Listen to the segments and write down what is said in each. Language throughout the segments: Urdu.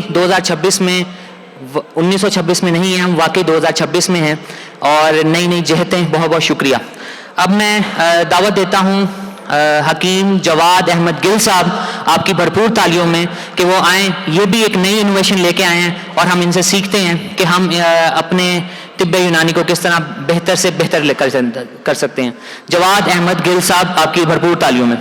2026 میں 1926 میں نہیں ہیں، ہم واقعی 2026 میں ہیں اور نئی نئی جہتیں. بہت بہت شکریہ. اب میں دعوت دیتا ہوں حکیم جواد احمد گل صاحب، آپ کی بھرپور تالیوں میں، کہ وہ آئیں. یہ بھی ایک نئی انوویشن لے کے آئے ہیں اور ہم ان سے سیکھتے ہیں کہ ہم اپنے طب یونانی کو کس طرح بہتر سے بہتر کر سکتے ہیں. جواد احمد گل صاحب، آپ کی بھرپور تالیوں میں.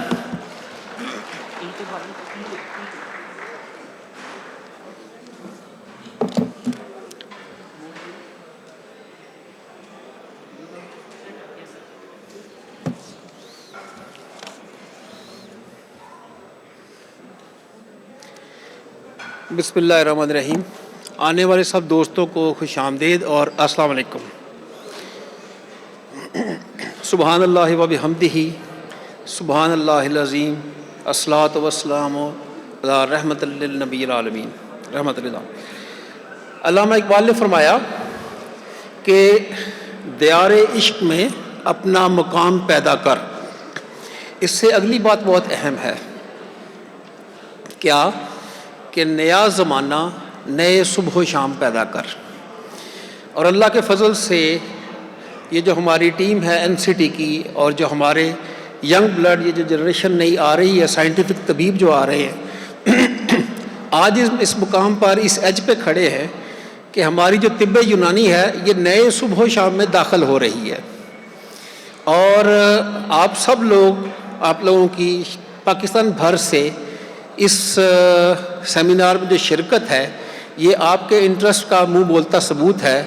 بسم اللہ الرحمن الرحیم. آنے والے سب دوستوں کو خوش آمدید اور السلام علیکم. سبحان اللہ و بحمدہ، سبحان اللہ العظیم، الصلاۃ والسلام علی رحمۃ للنبی العالمین، رحمۃ اللہ. علامہ اقبال نے فرمایا کہ دیار عشق میں اپنا مقام پیدا کر. اس سے اگلی بات بہت اہم ہے. کیا؟ کہ نیا زمانہ، نئے صبح و شام پیدا کر. اور اللہ کے فضل سے یہ جو ہماری ٹیم ہے NCT کی، اور جو ہمارے ینگ بلڈ، یہ جو جنریشن نئی آ رہی ہے، سائنٹیفک طبیب جو آ رہے ہیں، آج اس مقام پر اس ایج پہ کھڑے ہیں کہ ہماری جو طب یونانی ہے یہ نئے صبح و شام میں داخل ہو رہی ہے. اور آپ سب لوگ، آپ لوگوں کی پاکستان بھر سے اس سیمینار میں جو شرکت ہے، یہ آپ کے انٹرسٹ کا منہ بولتا ثبوت ہے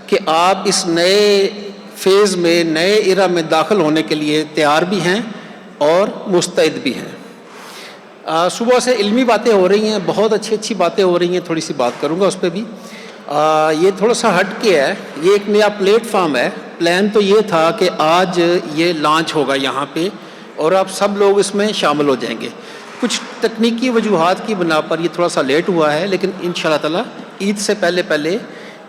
کہ آپ اس نئے فیز میں، نئے ایرا میں داخل ہونے کے لیے تیار بھی ہیں اور مستعد بھی ہیں. صبح سے علمی باتیں ہو رہی ہیں، بہت اچھی باتیں ہو رہی ہیں. تھوڑی سی بات کروں گا اس پہ بھی. یہ تھوڑا سا ہٹ کے ہے، یہ ایک نیا پلیٹ فارم ہے. پلان تو یہ تھا کہ آج یہ لانچ ہوگا یہاں پہ اور آپ سب لوگ اس میں شامل ہو جائیں گے. کچھ تکنیکی وجوہات کی بنا پر یہ تھوڑا سا لیٹ ہوا ہے، لیکن انشاءاللہ تعالی عید سے پہلے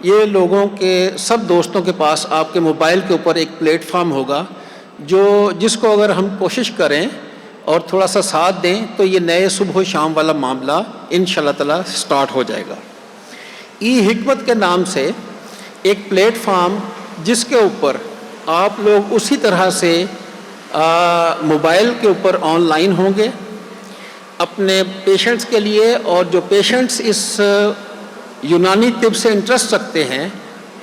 یہ لوگوں کے، سب دوستوں کے پاس آپ کے موبائل کے اوپر ایک پلیٹ فارم ہوگا جس کو اگر ہم کوشش کریں اور تھوڑا سا ساتھ دیں تو یہ نئے صبح و شام والا معاملہ انشاءاللہ تعالی سٹارٹ ہو جائے گا. حکمت کے نام سے ایک پلیٹ فارم جس کے اوپر آپ لوگ اسی طرح سے موبائل کے اوپر آن لائن ہوں گے اپنے پیشنٹس کے لیے، اور جو پیشنٹس اس یونانی طب سے انٹرسٹ رکھتے ہیں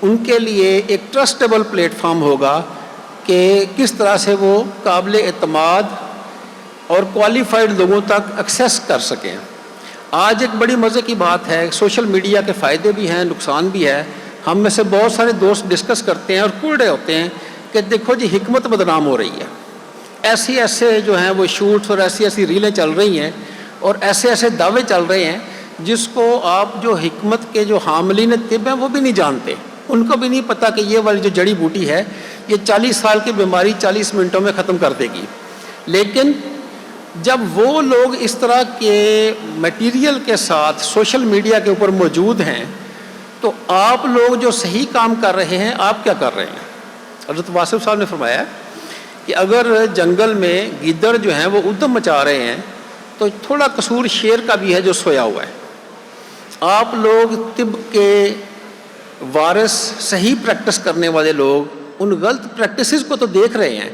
ان کے لیے ایک ٹرسٹیبل پلیٹ فارم ہوگا کہ کس طرح سے وہ قابل اعتماد اور کوالیفائڈ لوگوں تک ایکسیس کر سکیں. آج ایک بڑی مزے کی بات ہے، سوشل میڈیا کے فائدے بھی ہیں، نقصان بھی ہے. ہم میں سے بہت سارے دوست ڈسکس کرتے ہیں اور کھل رہے ہوتے ہیں کہ دیکھو جی حکمت بدنام ہو رہی ہے. ایسے جو ہیں وہ شوٹس اور ایسی ریلیں چل رہی ہیں اور ایسے دعوے چل رہے ہیں جس کو آپ جو حکمت کے جو حاملین طب ہیں وہ بھی نہیں جانتے. ان کو بھی نہیں پتہ کہ یہ والی جو جڑی بوٹی ہے یہ 40 سال کی بیماری 40 منٹوں میں ختم کر دے گی. لیکن جب وہ لوگ اس طرح کے میٹیریل کے ساتھ سوشل میڈیا کے اوپر موجود ہیں تو آپ لوگ جو صحیح کام کر رہے ہیں آپ کیا کر رہے ہیں؟ حضرت واصف صاحب نے فرمایا کہ اگر جنگل میں گیدڑ جو ہیں وہ ادھم مچا رہے ہیں تو تھوڑا قصور شیر کا بھی ہے جو سویا ہوا ہے. آپ لوگ طب کے وارث، صحیح پریکٹس کرنے والے لوگ ان غلط پریکٹسز کو تو دیکھ رہے ہیں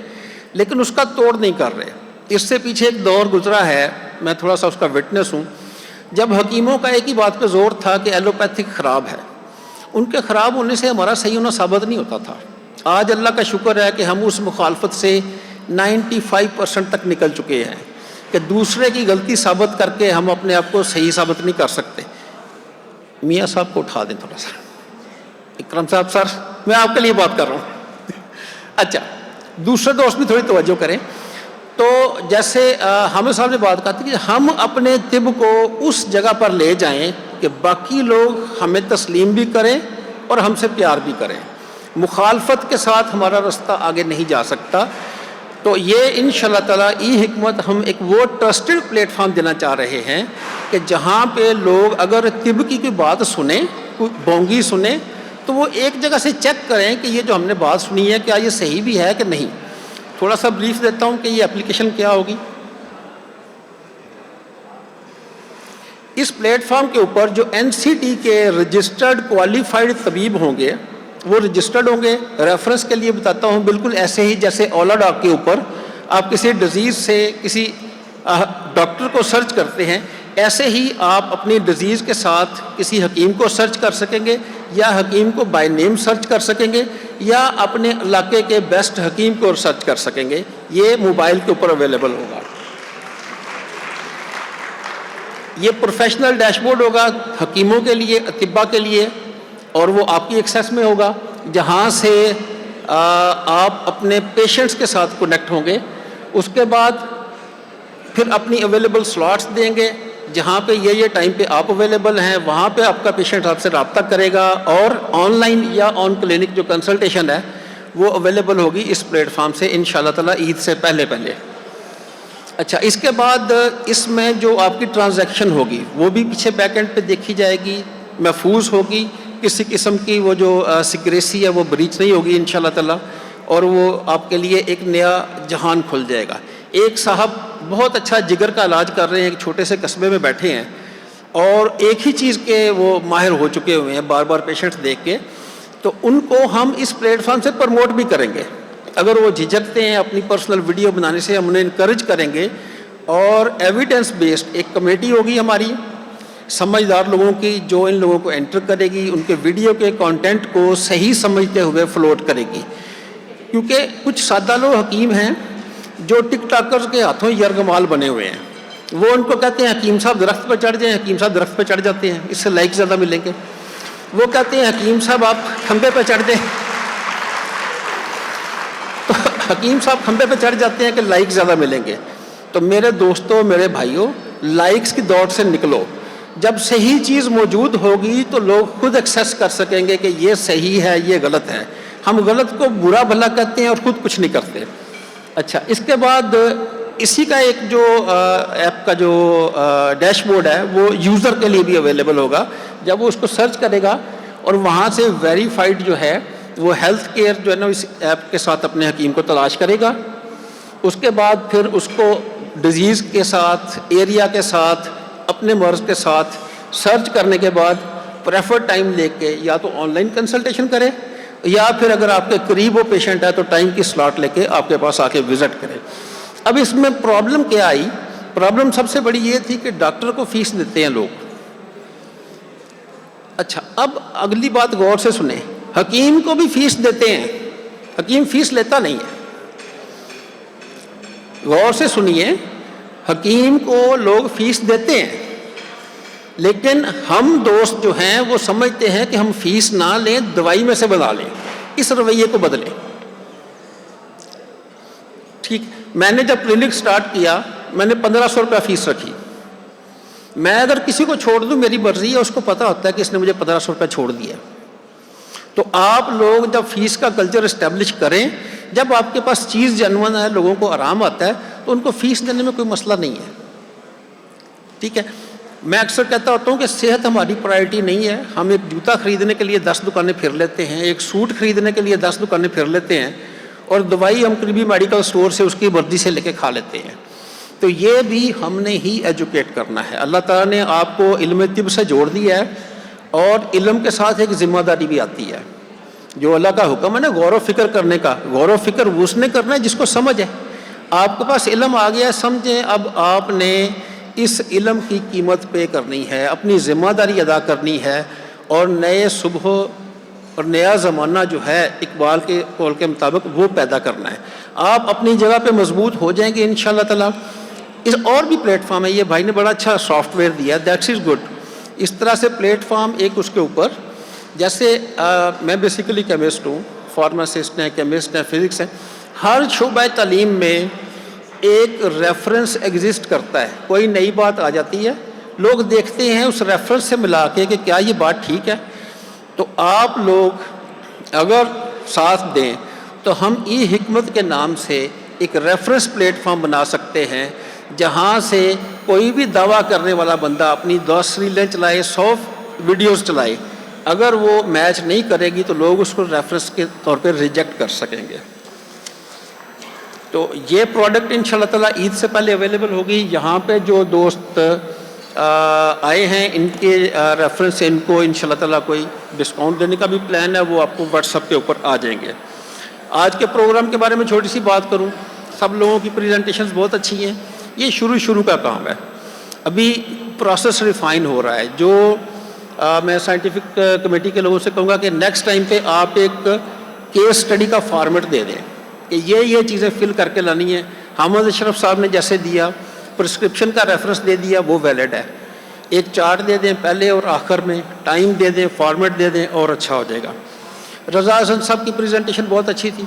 لیکن اس کا توڑ نہیں کر رہے. اس سے پیچھے ایک دور گزرا ہے، میں تھوڑا سا اس کا وٹنس ہوں، جب حکیموں کا ایک ہی بات پہ زور تھا کہ ایلوپیتھک خراب ہے. ان کے خراب ہونے سے ہمارا صحیح ہونا ثابت نہیں ہوتا تھا. آج اللہ کا شکر ہے کہ ہم اس مخالفت سے 95% تک نکل چکے ہیں کہ دوسرے کی غلطی ثابت کر کے ہم اپنے آپ کو صحیح ثابت نہیں کر سکتے. میاں صاحب کو اٹھا دیں تھوڑا سا. اکرم صاحب سر، میں آپ کے لیے بات کر رہا ہوں. اچھا، دوسرے دوست بھی تھوڑی توجہ کریں. تو جیسے حامد صاحب نے بات کہی کہ ہم اپنے طب کو اس جگہ پر لے جائیں کہ باقی لوگ ہمیں تسلیم بھی کریں اور ہم سے پیار بھی کریں. مخالفت کے ساتھ ہمارا رستہ آگے نہیں جا سکتا. تو یہ انشاءاللہ تعالی حکمت ہم ایک وہ ٹرسٹڈ پلیٹ فارم دینا چاہ رہے ہیں کہ جہاں پہ لوگ اگر طب کی کوئی بات سنیں، کوئی بونگی سنیں، تو وہ ایک جگہ سے چیک کریں کہ یہ جو ہم نے بات سنی ہے کیا یہ صحیح بھی ہے کہ نہیں. تھوڑا سا بریف دیتا ہوں کہ یہ اپلیکیشن کیا ہوگی. اس پلیٹ فارم کے اوپر جو NCT کے رجسٹرڈ کوالیفائڈ طبیب ہوں گے وہ رجسٹرڈ ہوں گے. ریفرنس کے لیے بتاتا ہوں، بالکل ایسے ہی جیسے اولا ڈاک کے اوپر آپ کسی ڈیزیز سے کسی ڈاکٹر کو سرچ کرتے ہیں، ایسے ہی آپ اپنی ڈیزیز کے ساتھ کسی حکیم کو سرچ کر سکیں گے، یا حکیم کو بائی نیم سرچ کر سکیں گے، یا اپنے علاقے کے بیسٹ حکیم کو سرچ کر سکیں گے. یہ موبائل کے اوپر اویلیبل ہوگا. یہ پروفیشنل ڈیش بورڈ ہوگا حکیموں کے لیے، اطباء کے لیے، اور وہ آپ کی ایکسیس میں ہوگا، جہاں سے آپ اپنے پیشنٹس کے ساتھ کنیکٹ ہوں گے. اس کے بعد پھر اپنی اویلیبل سلاٹس دیں گے، جہاں پہ یہ ٹائم پہ آپ اویلیبل ہیں وہاں پہ آپ کا پیشنٹ آپ سے رابطہ کرے گا، اور آن لائن یا آن کلینک جو کنسلٹیشن ہے وہ اویلیبل ہوگی اس پلیٹ فارم سے انشاءاللہ تعالیٰ عید سے پہلے. اچھا، اس کے بعد اس میں جو آپ کی ٹرانزیکشن ہوگی وہ بھی پیچھے بیک اینڈ پہ دیکھی جائے گی، محفوظ ہوگی، کسی قسم کی وہ جو سیکریسی ہے وہ بریچ نہیں ہوگی انشاءاللہ تعالیٰ، اور وہ آپ کے لیے ایک نیا جہان کھل جائے گا. ایک صاحب بہت اچھا جگر کا علاج کر رہے ہیں، ایک چھوٹے سے قصبے میں بیٹھے ہیں، اور ایک ہی چیز کے وہ ماہر ہو چکے ہوئے ہیں بار بار پیشنٹس دیکھ کے. تو ان کو ہم اس پلیٹ فارم سے پروموٹ بھی کریں گے. اگر وہ جھجکتے ہیں اپنی پرسنل ویڈیو بنانے سے، ہم انہیں انکریج کریں گے، اور ایویڈنس بیسڈ ایک کمیٹی ہوگی ہماری سمجھدار لوگوں کی، جو ان لوگوں کو انٹر کرے گی، ان کے ویڈیو کے کانٹینٹ کو صحیح سمجھتے ہوئے فلوٹ کرے گی. کیونکہ کچھ سادہ لوگ حکیم ہیں جو ٹک ٹاکرز کے ہاتھوں یرغمال بنے ہوئے ہیں. وہ ان کو کہتے ہیں حکیم صاحب درخت پہ چڑھ جائیں، حکیم صاحب درخت پہ چڑھ جاتے ہیں، اس سے لائک زیادہ ملیں گے. وہ کہتے ہیں حکیم صاحب آپ کھمبے پہ چڑھ جائیں، تو حکیم صاحب کھمبے پہ چڑھ جاتے ہیں کہ لائک زیادہ ملیں گے. تو میرے دوستوں، میرے بھائیوں، لائکس کی دوڑ سے نکلو. جب صحیح چیز موجود ہوگی تو لوگ خود ایکسیس کر سکیں گے کہ یہ صحیح ہے، یہ غلط ہے. ہم غلط کو برا بھلا کہتے ہیں اور خود کچھ نہیں کرتے. اچھا، اس کے بعد اسی کا ایک جو ایپ کا جو ڈیش بورڈ ہے وہ یوزر کے لیے بھی اویلیبل ہوگا. جب وہ اس کو سرچ کرے گا اور وہاں سے ویریفائڈ جو ہے وہ ہیلتھ کیئر جو ہے نا اس ایپ کے ساتھ اپنے حکیم کو تلاش کرے گا. اس کے بعد پھر اس کو ڈیزیز کے ساتھ، ایریا کے ساتھ، اپنے مرض کے ساتھ سرچ کرنے کے بعد پریفرڈ ٹائم لے کے یا تو آن لائن کنسلٹیشن کرے، یا پھر اگر آپ کے قریب وہ پیشنٹ ہے تو ٹائم کی سلاٹ لے کے آپ کے پاس آ کے وزٹ کرے. اب اس میں پرابلم کیا آئی؟ پرابلم سب سے بڑی یہ تھی کہ ڈاکٹر کو فیس دیتے ہیں لوگ. اچھا، اب اگلی بات غور سے سنیں، حکیم کو بھی فیس دیتے ہیں، حکیم فیس لیتا نہیں ہے. غور سے سنیے، حکیم کو لوگ فیس دیتے ہیں، لیکن ہم دوست جو ہیں وہ سمجھتے ہیں کہ ہم فیس نہ لیں، دوائی میں سے بنا لیں. اس رویے کو بدلیں. ٹھیک، میں نے جب کلینک سٹارٹ کیا میں نے 1500 روپیہ فیس رکھی. میں اگر کسی کو چھوڑ دوں میری مرضی ہے، اس کو پتہ ہوتا ہے کہ اس نے مجھے 1500 روپیہ چھوڑ دیا. تو آپ لوگ جب فیس کا کلچر اسٹیبلش کریں، جب آپ کے پاس چیز جنون ہے، لوگوں کو آرام آتا ہے، تو ان کو فیس دینے میں کوئی مسئلہ نہیں ہے. ٹھیک ہے، میں اکثر کہتا ہوتا ہوں کہ صحت ہماری پرائرٹی نہیں ہے. ہم ایک جوتا خریدنے کے لیے 10 دکانیں پھر لیتے ہیں، ایک سوٹ خریدنے کے لیے 10 دکانیں پھر لیتے ہیں، اور دوائی ہم قریبی میڈیکل سٹور سے اس کی مرضی سے لے کے کھا لیتے ہیں. تو یہ بھی ہم نے ہی ایجوکیٹ کرنا ہے. اللہ تعالیٰ نے آپ کو علم طب سے جوڑ دیا ہے، اور علم کے ساتھ ایک ذمہ داری بھی آتی ہے. جو اللہ کا حکم ہے نا غور و فکر کرنے کا، غور و فکر اس نے کرنا ہے جس کو سمجھ ہے. آپ کے پاس علم آ گیا ہے، سمجھیں، اب آپ نے اس علم کی قیمت پے کرنی ہے، اپنی ذمہ داری ادا کرنی ہے، اور نئے صبح اور نیا زمانہ جو ہے اقبال کے قول کے مطابق وہ پیدا کرنا ہے. آپ اپنی جگہ پہ مضبوط ہو جائیں گے انشاءاللہ تعالیٰ. اس اور بھی پلیٹ فارم ہے، یہ بھائی نے بڑا اچھا سافٹ ویئر دیا، دیٹس از گڈ. اس طرح سے پلیٹ فارم ایک اس کے اوپر، جیسے میں بیسیکلی کیمسٹ ہوں، فارماسسٹ ہیں، کیمسٹ ہیں، فزکس ہیں. ہر شعبہ تعلیم میں ایک ریفرنس ایگزسٹ کرتا ہے. کوئی نئی بات آ جاتی ہے، لوگ دیکھتے ہیں اس ریفرنس سے ملا کے کہ کیا یہ بات ٹھیک ہے. تو آپ لوگ اگر ساتھ دیں تو ہم ای حکمت کے نام سے ایک ریفرنس پلیٹ فارم بنا سکتے ہیں، جہاں سے کوئی بھی دعویٰ کرنے والا بندہ اپنی 10 ریلیں چلائے، 100 ویڈیوز چلائے، اگر وہ میچ نہیں کرے گی تو لوگ اس کو ریفرنس کے طور پہ ریجیکٹ کر سکیں گے. تو یہ پروڈکٹ انشاءاللہ تعالیٰ عید سے پہلے اویلیبل ہوگی. یہاں پہ جو دوست آئے ہیں، ان کے ریفرنس سے ان کو انشاءاللہ تعالیٰ کوئی ڈسکاؤنٹ دینے کا بھی پلان ہے، وہ آپ کو واٹس ایپ کے اوپر آ جائیں گے۔ آج کے پروگرام کے بارے میں چھوٹی سی بات کروں، سب لوگوں کی پریزنٹیشنز بہت اچھی ہیں، یہ شروع کا کام ہے، ابھی پروسیس ریفائن ہو رہا ہے۔ جو میں سائنٹیفک کمیٹی کے لوگوں سے کہوں گا کہ نیکسٹ ٹائم پہ آپ ایک کیس اسٹڈی کا فارمیٹ دے دیں کہ یہ چیزیں فل کر کے لانی ہیں۔ حامد اشرف صاحب نے جیسے دیا، پرسکرپشن کا ریفرنس دے دیا، وہ ویلڈ ہے۔ ایک چارٹ دے دیں پہلے اور آخر میں، ٹائم دے دیں، فارمیٹ دے دیں، اور اچھا ہو جائے گا۔ رضا حسن صاحب کی پریزنٹیشن بہت اچھی تھی،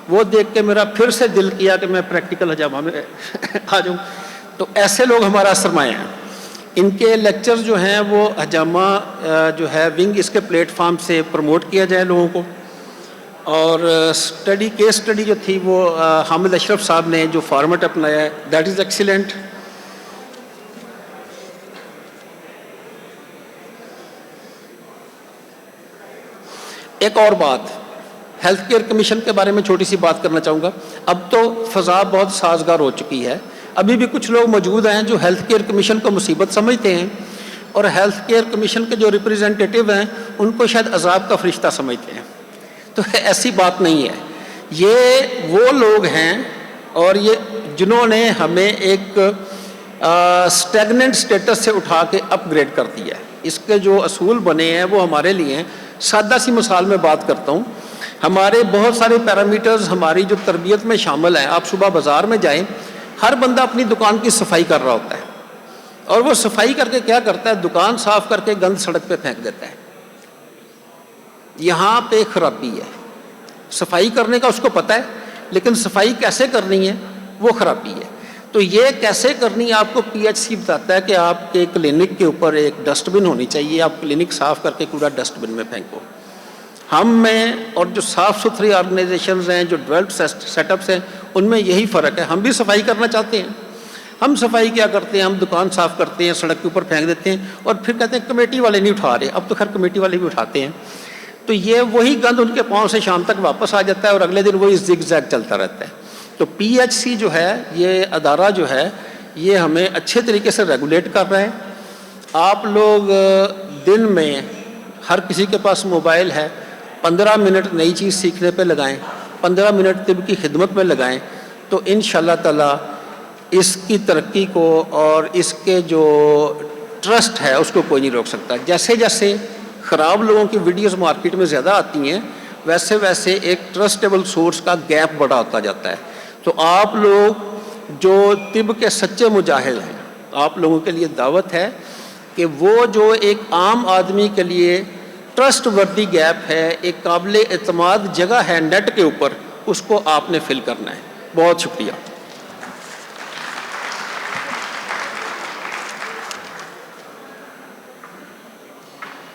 وہ دیکھ کے میرا پھر سے دل کیا کہ میں پریکٹیکل حجامہ میں آ جاؤں۔ تو ایسے لوگ ہمارا سرمایہ ہیں۔ ان کے لیکچرز جو ہیں وہ حجامہ جو ہے ونگ اس کے پلیٹ فارم سے پروموٹ کیا جائے لوگوں کو، اور کیس اسٹڈی جو تھی وہ حامد اشرف صاحب نے جو فارمیٹ اپنایا ہے، دیٹ از ایکسیلنٹ۔ ایک اور بات، ہیلتھ کیئر کمیشن کے بارے میں چھوٹی سی بات کرنا چاہوں گا۔ اب تو فضا بہت سازگار ہو چکی ہے، ابھی بھی کچھ لوگ موجود ہیں جو ہیلتھ کیئر کمیشن کو مصیبت سمجھتے ہیں، اور ہیلتھ کیئر کمیشن کے جو ریپریزنٹیٹیو ہیں ان کو شاید عذاب کا فرشتہ سمجھتے ہیں۔ تو ایسی بات نہیں ہے، یہ وہ لوگ ہیں اور یہ جنہوں نے ہمیں ایک اسٹیگننٹ سٹیٹس سے اٹھا کے اپ گریڈ کر دیا ہے۔ اس کے جو اصول بنے ہیں وہ ہمارے لیے ہیں۔ سادہ سی مثال میں بات کرتا ہوں، ہمارے بہت سارے پیرامیٹرز ہماری جو تربیت میں شامل ہیں۔ آپ صبح بازار میں جائیں، ہر بندہ اپنی دکان کی صفائی کر رہا ہوتا ہے، اور وہ صفائی کر کے کیا کرتا ہے، دکان صاف کر کے گند سڑک پہ پھینک دیتا ہے۔ یہاں پہ خرابی ہے، صفائی کرنے کا اس کو پتہ ہے، لیکن صفائی کیسے کرنی ہے وہ خرابی ہے۔ تو یہ کیسے کرنی ہے آپ کو پی ایچ سی بتاتا ہے کہ آپ کے کلینک کے اوپر ایک ڈسٹ بن ہونی چاہیے، آپ کلینک صاف کر کے کوڑا ڈسٹ بن میں پھینکو۔ ہم میں اور جو صاف ستھری آرگنائزیشنز ہیں، جو ڈیولپڈ سیٹ اپس ہیں، ان میں یہی فرق ہے۔ ہم بھی صفائی کرنا چاہتے ہیں، ہم صفائی کیا کرتے ہیں، ہم دکان صاف کرتے ہیں، سڑک کے اوپر پھینک دیتے ہیں، اور پھر کہتے ہیں کمیٹی والے نہیں اٹھا رہے۔ اب تو خیر کمیٹی والے بھی اٹھاتے ہیں، تو یہ وہی گند ان کے پاؤں سے شام تک واپس آ جاتا ہے، اور اگلے دن وہی زگ زیگ چلتا رہتا ہے۔ تو پی ایچ سی جو ہے، یہ ادارہ جو ہے، یہ ہمیں اچھے طریقے سے ریگولیٹ کر رہا ہے۔ آپ لوگ دن میں ہر کسی کے پاس موبائل ہے، 15 منٹ نئی چیز سیکھنے پہ لگائیں، 15 منٹ طب کی خدمت میں لگائیں، تو انشاءاللہ تعالی اس کی ترقی کو اور اس کے جو ٹرسٹ ہے اس کو کوئی نہیں روک سکتا۔ جیسے جیسے خراب لوگوں کی ویڈیوز مارکیٹ میں زیادہ آتی ہیں، ویسے ویسے ایک ٹرسٹیبل سورس کا گیپ بڑا ہوتا جاتا ہے۔ تو آپ لوگ جو طب کے سچے مجاہد ہیں، آپ لوگوں کے لیے دعوت ہے کہ وہ جو ایک عام آدمی کے لیے ٹرسٹ وردی گیپ ہے، ایک قابل اعتماد جگہ ہے نیٹ کے اوپر، اس کو آپ نے فل کرنا ہے۔ بہت شکریہ۔